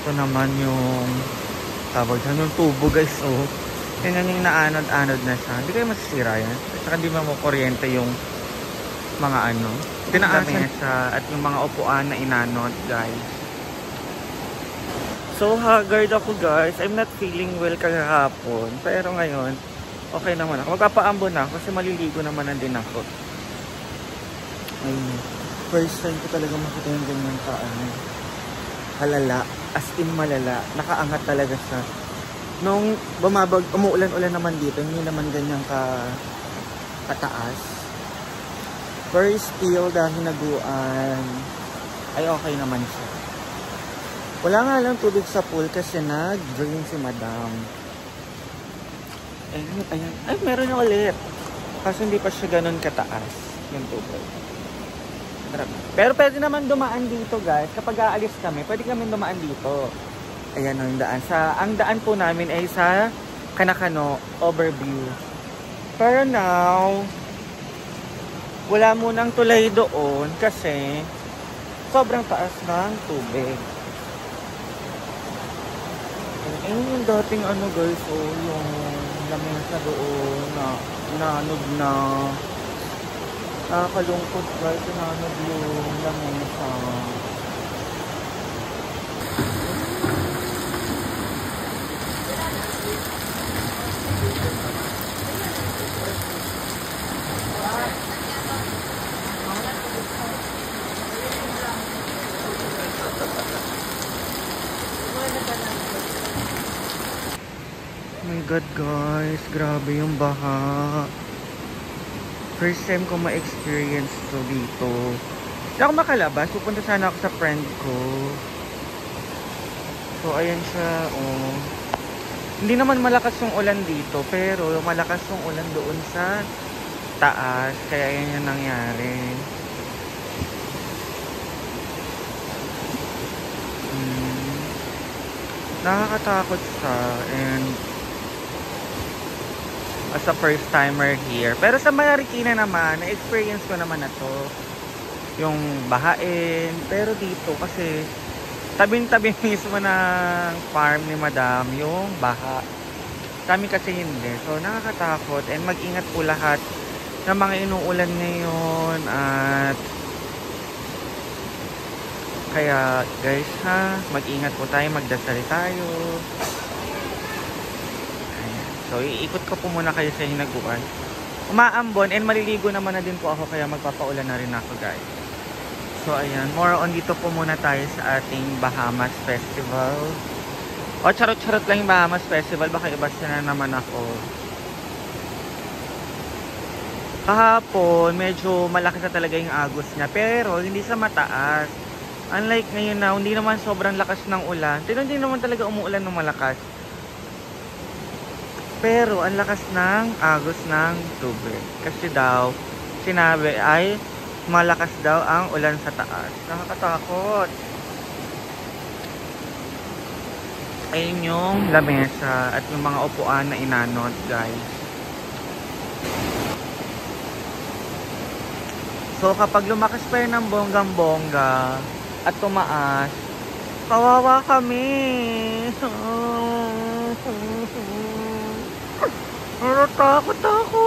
Ito naman yung tawag dyan, yung tubo guys. Oh, tingnan yung naanod-anod na siya. Hindi kayo masisira yan. At saka hindi mamukuryente yung mga ano. Tinaasan siya at yung mga upuan na inanod guys. So haggard ako guys. I'm not feeling well kahapon. Pero ngayon, okay naman ako. Magpapaambon na kasi maliligo naman na din ako. Ayun. First time ko talaga makita yung ganyan kaano. Halala. As in malala. Nakaangat talaga siya. Nung umuulan-ulan naman dito, hindi naman ganyan kataas. First still dahil naguan, ay okay naman siya. Wala nga lang tubig sa pool kasi nag-drain si madam. Ayan. Ay, meron na ulit. Kasi hindi pa siya ganun kataas yung tubig. Pero pwede naman dumaan dito guys. Kapag aalis kami, pwede kami dumaan dito. Ayan yung daan. Ang daan po namin ay sa Kanakano overview. Pero now, wala munang tulay doon kasi sobrang taas ng tubig. Ayun yung dating ano guys, oh, yung lamesa doon na nanog na. Nakakalungkot guys, nanog yung lamesa. My God guys, grabe yung baha. First time ko ma-experience to dito. Hindi ako makalabas, pupunta sana ako sa friend ko. So ayan siya, oh. Hindi naman malakas yung ulan dito, pero malakas yung ulan doon sa taas. Kaya ayan yung nangyari. Nakakatakot siya and as a first timer here. Pero sa Marikina naman, na-experience ko naman na to. Yung bahain. Pero dito kasi tabing-tabi mismo ng farm ni madam yung baha. Kami kasi hindi. So nakakatakot and mag-ingat po lahat ng mga inuulan ngayon at kaya guys ha, mag-ingat po tayo, magdasal tayo. So, iikot ko po muna kayo sa hinaguan. Umaambon and maliligo naman na din po ako kaya magpapaulan na rin ako guys. So, ayan. More on dito po muna tayo sa ating Bahamas Festival. O, charot-charot lang yung Bahamas Festival. Baka ibasta na naman ako. Kahapon, medyo malaki na talaga yung agos niya. Pero, hindi sa mataas. Unlike ngayon na, hindi naman sobrang lakas ng ulan. Hindi naman talaga umuulan ng malakas. Pero ang lakas ng agos ng tubig. Kasi daw, sinabi ay malakas daw ang ulan sa taas. Nakakatakot. Ayun yung lamesa at yung mga upuan na inanod, guys. So kapag lumakas pa yun ng bonggang-bongga at tumaas, kawawa kami. Takot ako.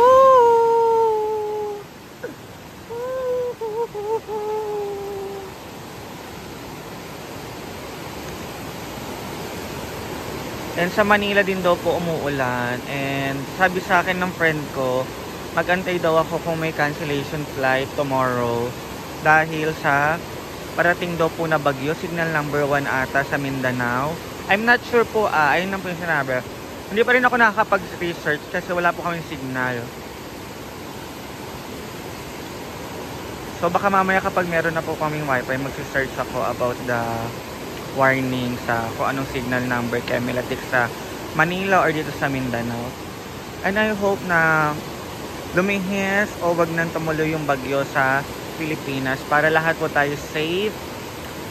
And sa Manila din daw po umuulan. And sabi sa akin ng friend ko, mag-antay daw ako kung may cancellation flight tomorrow. Dahil sa parating daw po na bagyo, signal number 1 ata sa Mindanao. I'm not sure po, ayun lang po yung sinabi. Hindi pa rin ako nakakapag-research kasi wala po kaming signal. So baka mamaya kapag meron na po kaming wifi, mag-search ako about the warning sa kung anong signal number kaya Milatic sa Manila or dito sa Mindanao. And I hope na lumihis o wag nang tumuloy yung bagyo sa Pilipinas para lahat po tayo safe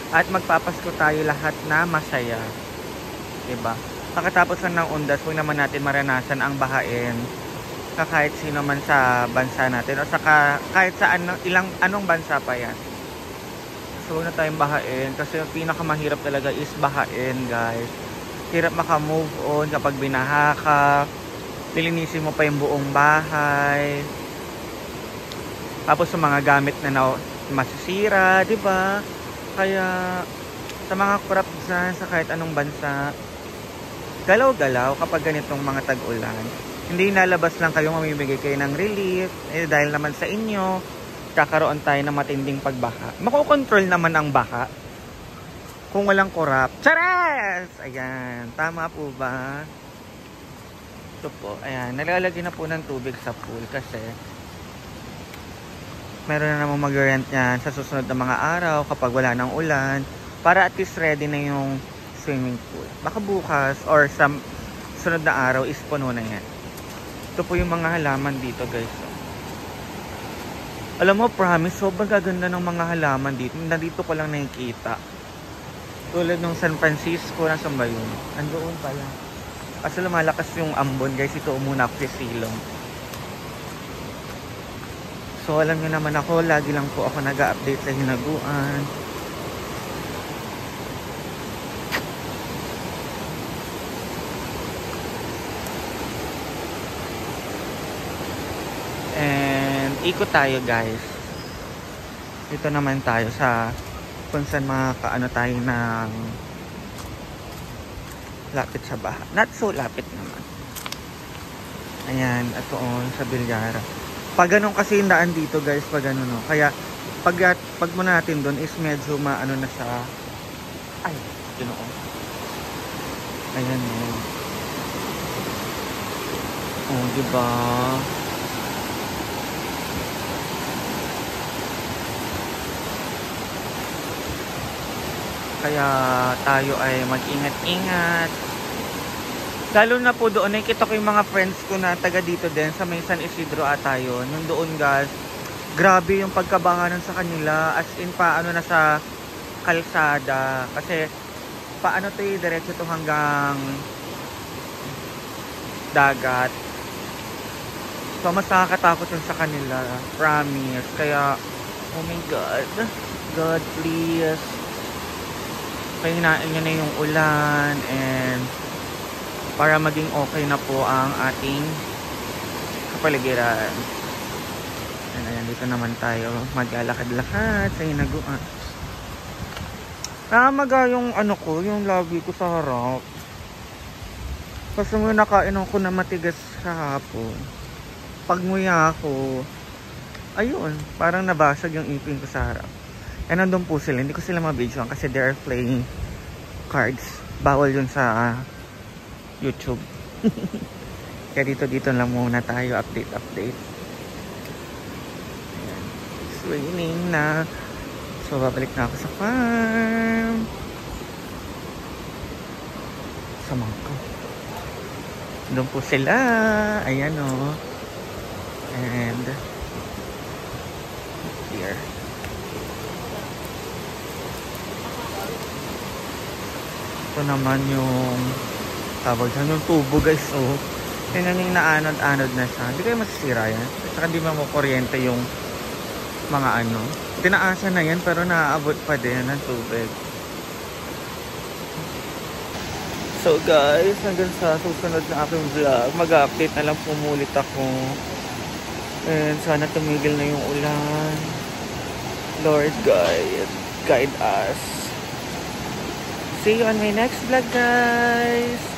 at magpapasko tayo lahat na masaya. Diba? Pagkatapos ng undas, huwag naman natin maranasan ang bahain kahit sino man sa bansa natin o saka kahit sa anong bansa pa yan. So, huwag na tayong bahain. Kasi yung pinakamahirap talaga is bahain, guys. Hirap maka-move on kapag binaha ka. Lilinisin mo pa yung buong bahay. Tapos yung mga gamit na masisira, di ba? Kaya sa mga kurap dyan, sa kahit anong bansa, galaw-galaw kapag ganitong mga tag-ulan. Hindi nalabas lang kayo, mamimigay kayo ng relief. Dahil naman sa inyo, kakaroon tayo ng matinding pagbaha. Makokontrol naman ang baha kung walang kurap. Chares! Ayan, tama po ba? Ito po, ayan, nalalagyan na po ng tubig sa pool kasi meron na namang mag-rent yan sa susunod na mga araw kapag wala ng ulan para at least ready na yung swimming pool. Baka bukas or sa sunod na araw is puno na yan. Ito po yung mga halaman dito, guys. Alam mo, promise, sobrang gaganda ng mga halaman dito. Nandito ko lang nakikita. Tulad ng San Francisco, nasa ba yun? Andoon pala. Kasi lumalakas yung ambon, guys. Ito muna ako sa silong. So, alam nyo naman ako, lagi lang po ako nag-update sa hinaguan. And, ikot tayo, guys. Dito naman tayo sa kung saan makakaano tayo ng lapit sa baha. Not so lapit naman. Ayan, ito sa Bilyara. Pag ganun kasi yung daan dito, guys, pag ganun, no. Kaya pag muna natin doon is medyo maano na sa ay, ganoon. Ayan, no. Oh, diba? Kaya tayo ay mag-ingat-ingat. Lalo na po doon, nakikita ko yung mga friends ko na taga dito din sa may San Isidro ata yun. Nung doon, guys, grabe yung pagkabahanan sa kanila. As in, paano na sa kalsada. Kasi, paano to diretso to hanggang dagat. So, mas nakakatakot yun sa kanila. Promise. Kaya, oh my God. God, please. Pahinain nyo na yung ulan and para maging okay na po ang ating kapaligiran. And ayan, dito naman tayo maglalakad-lakad sa hinaguan. Namaga yung ano ko, yung labi ko sa harap. Kasi may nakainom ko na matigas sa hapon. Pag nguya ako, ayun, parang nabasag yung ipin ko sa harap. Eh, nandun po sila. Hindi ko sila mabidyoan kasi they are playing cards. Bawal yun sa YouTube. Kaya dito lang muna tayo. Update. Ayan. It's raining na. So, babalik na ako sa farm. Sama ko. Doon po sila. Ayan, o. And here. Ito naman yung tawag dyan, yung tubo, guys. Oh, tingnan yung naanod-anod na siya. Hindi kayo masisira yan. At saka hindi makukuryente yung mga ano. Tinaasa na yan pero naaabot pa din ng tubig. So guys, hanggang sa susunod na aking vlog, mag-update na lang pumulit ako. And sana tumigil na yung ulan. Lord, guide us. See you on my next vlog, guys.